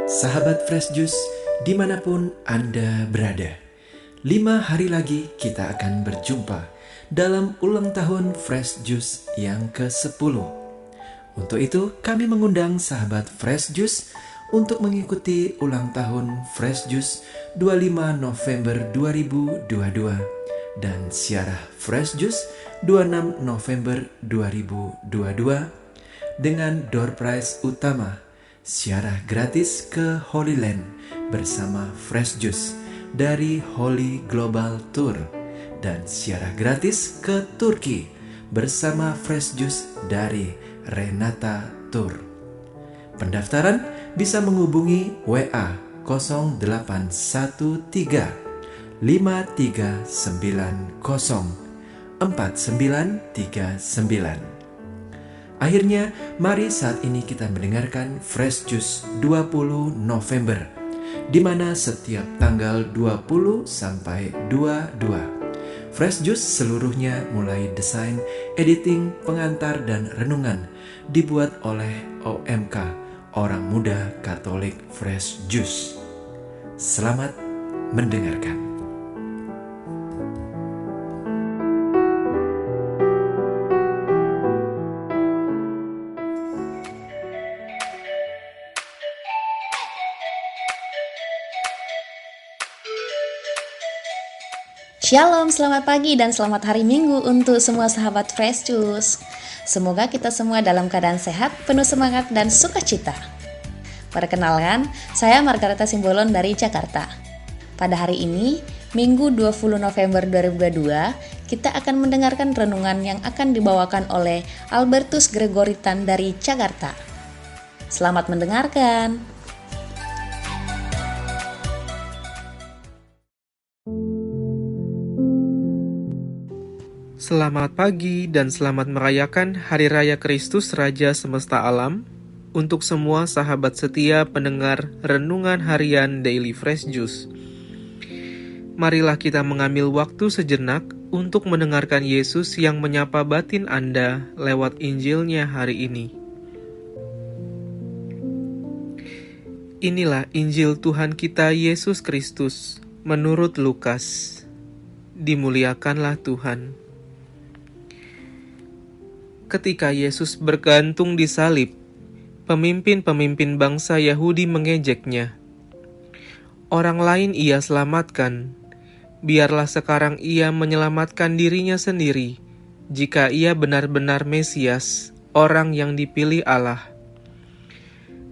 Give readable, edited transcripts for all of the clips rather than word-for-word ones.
Sahabat Fresh Juice, dimanapun Anda berada, 5 hari lagi kita akan berjumpa dalam ulang tahun Fresh Juice yang ke-10. Untuk itu, kami mengundang sahabat Fresh Juice untuk mengikuti ulang tahun Fresh Juice 25 November 2022 dan siarah Fresh Juice 26 November 2022 dengan door prize utama siarah gratis ke Holy Land bersama Fresh Juice dari Holy Global Tour dan siarah gratis ke Turki bersama Fresh Juice dari Renata Tour. Pendaftaran bisa menghubungi WA 0813 5390 4939. Akhirnya, mari saat ini kita mendengarkan Fresh Juice 20 November, di mana setiap tanggal 20 sampai 22. Fresh Juice seluruhnya mulai desain, editing, pengantar, dan renungan dibuat oleh OMK, Orang Muda Katolik Fresh Juice. Selamat mendengarkan. Shalom, selamat pagi dan selamat hari Minggu untuk semua sahabat Fresh Juice. Semoga kita semua dalam keadaan sehat, penuh semangat dan sukacita. Perkenalkan, saya Margareta Simbolon dari Jakarta. Pada hari ini, Minggu 20 November 2022, kita akan mendengarkan renungan yang akan dibawakan oleh Albertus Gregoritan dari Jakarta. Selamat mendengarkan. Selamat pagi dan selamat merayakan Hari Raya Kristus Raja Semesta Alam untuk semua sahabat setia pendengar Renungan Harian Daily Fresh Juice. Marilah kita mengambil waktu sejenak untuk mendengarkan Yesus yang menyapa batin Anda lewat Injilnya hari ini. Inilah Injil Tuhan kita Yesus Kristus menurut Lukas. Dimuliakanlah Tuhan. Ketika Yesus bergantung di salib, pemimpin-pemimpin bangsa Yahudi mengejeknya. Orang lain ia selamatkan, biarlah sekarang ia menyelamatkan dirinya sendiri, jika ia benar-benar Mesias, orang yang dipilih Allah.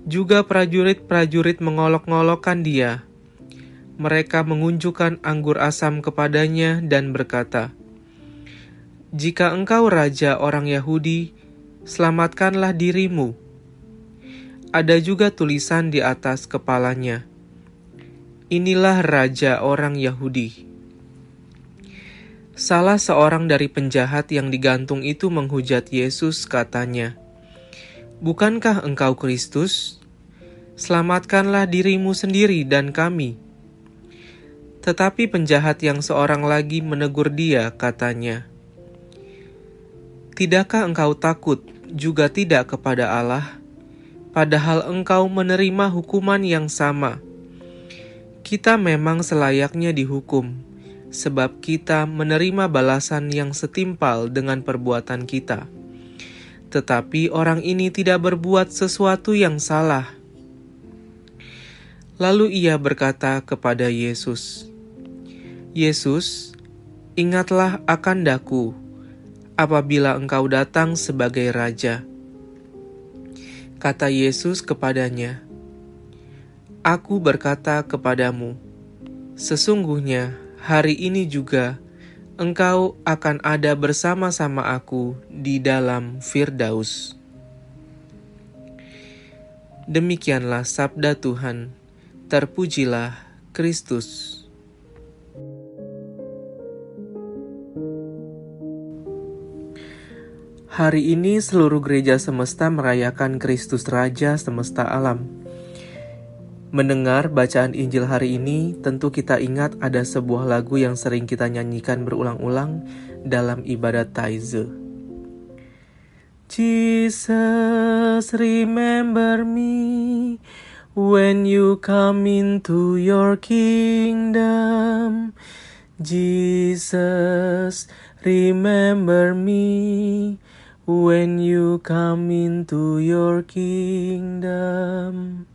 Juga prajurit-prajurit mengolok-ngolokkan dia. Mereka mengunjukkan anggur asam kepadanya dan berkata, "Jika engkau raja orang Yahudi, selamatkanlah dirimu." Ada juga tulisan di atas kepalanya, "Inilah raja orang Yahudi." Salah seorang dari penjahat yang digantung itu menghujat Yesus, katanya, "Bukankah engkau Kristus? Selamatkanlah dirimu sendiri dan kami." Tetapi penjahat yang seorang lagi menegur dia, katanya, "Tidakkah engkau takut juga tidak kepada Allah, padahal engkau menerima hukuman yang sama? Kita memang selayaknya dihukum, sebab kita menerima balasan yang setimpal dengan perbuatan kita. Tetapi orang ini tidak berbuat sesuatu yang salah." Lalu ia berkata kepada Yesus, "Yesus, ingatlah akan daku apabila engkau datang sebagai raja." Kata Yesus kepadanya, "Aku berkata kepadamu, sesungguhnya hari ini juga engkau akan ada bersama-sama aku di dalam Firdaus." Demikianlah sabda Tuhan. Terpujilah Kristus. Hari ini seluruh gereja semesta merayakan Kristus Raja Semesta Alam. Mendengar bacaan Injil hari ini, tentu kita ingat ada sebuah lagu yang sering kita nyanyikan berulang-ulang dalam ibadat Taize. Jesus, remember me when you come into your kingdom. Jesus, remember me when you come into your kingdom.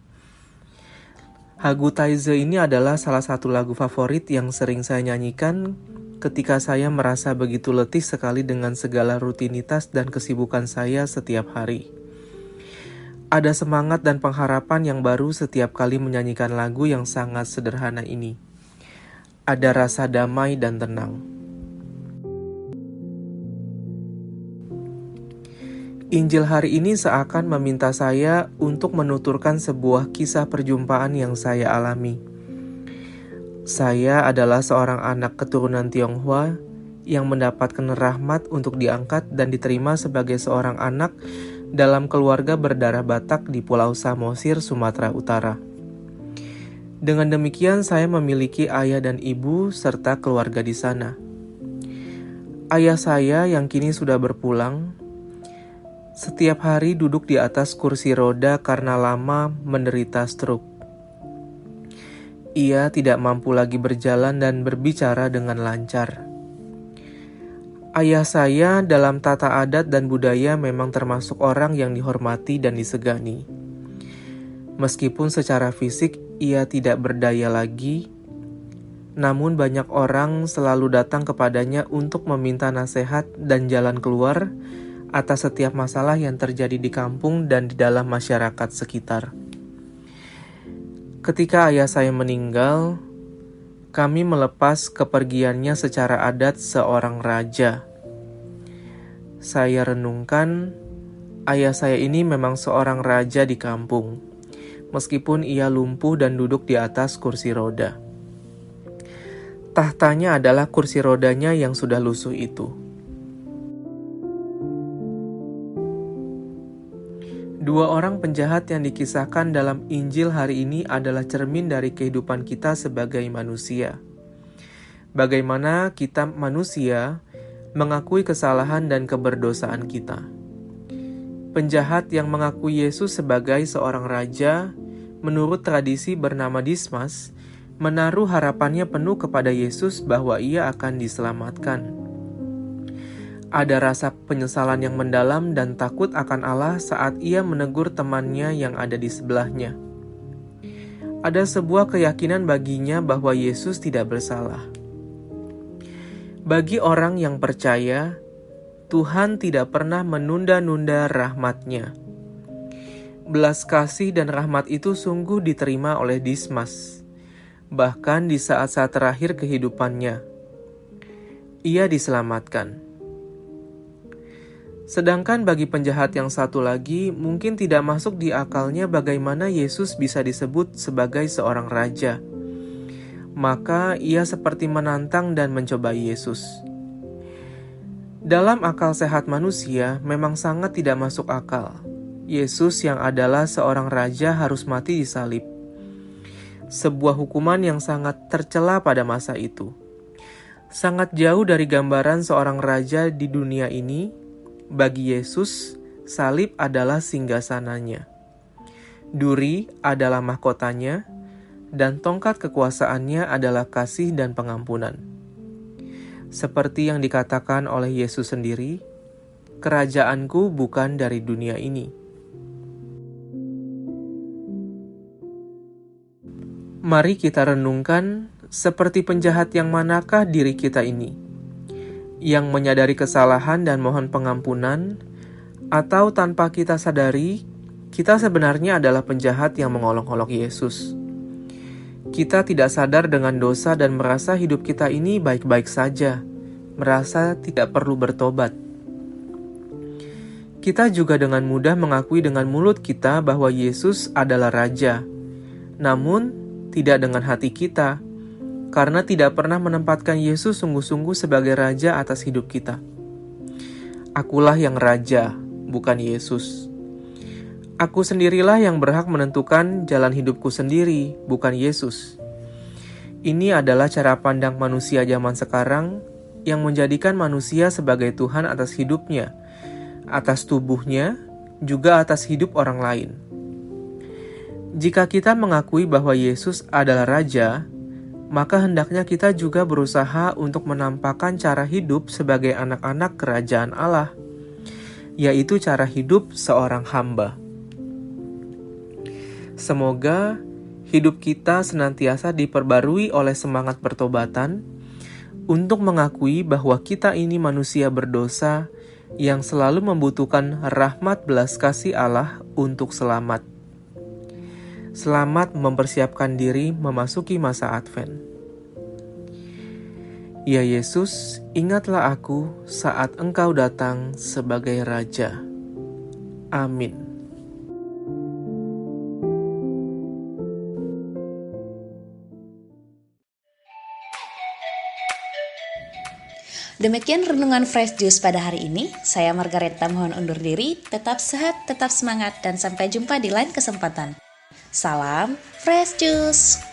Hagutaize ini adalah salah satu lagu favorit yang sering saya nyanyikan ketika saya merasa begitu letih sekali dengan segala rutinitas dan kesibukan saya setiap hari. Ada semangat dan pengharapan yang baru setiap kali menyanyikan lagu yang sangat sederhana ini. Ada rasa damai dan tenang. Injil hari ini seakan meminta saya untuk menuturkan sebuah kisah perjumpaan yang saya alami. Saya adalah seorang anak keturunan Tionghoa yang mendapatkan rahmat untuk diangkat dan diterima sebagai seorang anak dalam keluarga berdarah Batak di Pulau Samosir, Sumatera Utara. Dengan demikian, saya memiliki ayah dan ibu serta keluarga di sana. Ayah saya yang kini sudah berpulang, setiap hari duduk di atas kursi roda karena lama menderita stroke. Ia tidak mampu lagi berjalan dan berbicara dengan lancar. Ayah saya dalam tata adat dan budaya memang termasuk orang yang dihormati dan disegani. Meskipun secara fisik ia tidak berdaya lagi, namun banyak orang selalu datang kepadanya untuk meminta nasihat dan jalan keluar atas setiap masalah yang terjadi di kampung dan di dalam masyarakat sekitar. Ketika ayah saya meninggal, kami melepas kepergiannya secara adat seorang raja. Saya renungkan, ayah saya ini memang seorang raja di kampung, meskipun ia lumpuh dan duduk di atas kursi roda. Tahtanya adalah kursi rodanya yang sudah lusuh itu. Dua orang penjahat yang dikisahkan dalam Injil hari ini adalah cermin dari kehidupan kita sebagai manusia. Bagaimana kita manusia mengakui kesalahan dan keberdosaan kita. Penjahat yang mengakui Yesus sebagai seorang raja, menurut tradisi bernama Dismas, menaruh harapannya penuh kepada Yesus bahwa ia akan diselamatkan. Ada rasa penyesalan yang mendalam dan takut akan Allah saat ia menegur temannya yang ada di sebelahnya. Ada sebuah keyakinan baginya bahwa Yesus tidak bersalah. Bagi orang yang percaya, Tuhan tidak pernah menunda-nunda rahmat-Nya. Belas kasih dan rahmat itu sungguh diterima oleh Dismas, bahkan di saat-saat terakhir kehidupannya. Ia diselamatkan. Sedangkan bagi penjahat yang satu lagi, mungkin tidak masuk di akalnya bagaimana Yesus bisa disebut sebagai seorang raja. Maka ia seperti menantang dan mencobai Yesus. Dalam akal sehat manusia, memang sangat tidak masuk akal. Yesus yang adalah seorang raja harus mati disalib. Sebuah hukuman yang sangat tercela pada masa itu. Sangat jauh dari gambaran seorang raja di dunia ini. Bagi Yesus, salib adalah singgasananya. Duri adalah mahkotanya, dan tongkat kekuasaannya adalah kasih dan pengampunan. Seperti yang dikatakan oleh Yesus sendiri, "Kerajaanku bukan dari dunia ini." Mari kita renungkan, seperti penjahat yang manakah diri kita ini? Yang menyadari kesalahan dan mohon pengampunan, atau tanpa kita sadari, kita sebenarnya adalah penjahat yang mengolok-olok Yesus. Kita tidak sadar dengan dosa dan merasa hidup kita ini baik-baik saja, merasa tidak perlu bertobat. Kita juga dengan mudah mengakui dengan mulut kita bahwa Yesus adalah Raja, namun tidak dengan hati kita, karena tidak pernah menempatkan Yesus sungguh-sungguh sebagai Raja atas hidup kita. Akulah yang Raja, bukan Yesus. Aku sendirilah yang berhak menentukan jalan hidupku sendiri, bukan Yesus. Ini adalah cara pandang manusia zaman sekarang yang menjadikan manusia sebagai Tuhan atas hidupnya, atas tubuhnya, juga atas hidup orang lain. Jika kita mengakui bahwa Yesus adalah Raja, maka hendaknya kita juga berusaha untuk menampakkan cara hidup sebagai anak-anak kerajaan Allah, yaitu cara hidup seorang hamba. Semoga hidup kita senantiasa diperbarui oleh semangat pertobatan untuk mengakui bahwa kita ini manusia berdosa yang selalu membutuhkan rahmat belas kasih Allah untuk selamat. Selamat mempersiapkan diri memasuki masa Advent. Ya Yesus, ingatlah aku saat Engkau datang sebagai Raja. Amin. Demikian renungan Fresh Juice pada hari ini. Saya Margareta mohon undur diri. Tetap sehat, tetap semangat, dan sampai jumpa di lain kesempatan. Salam Fresh Juice.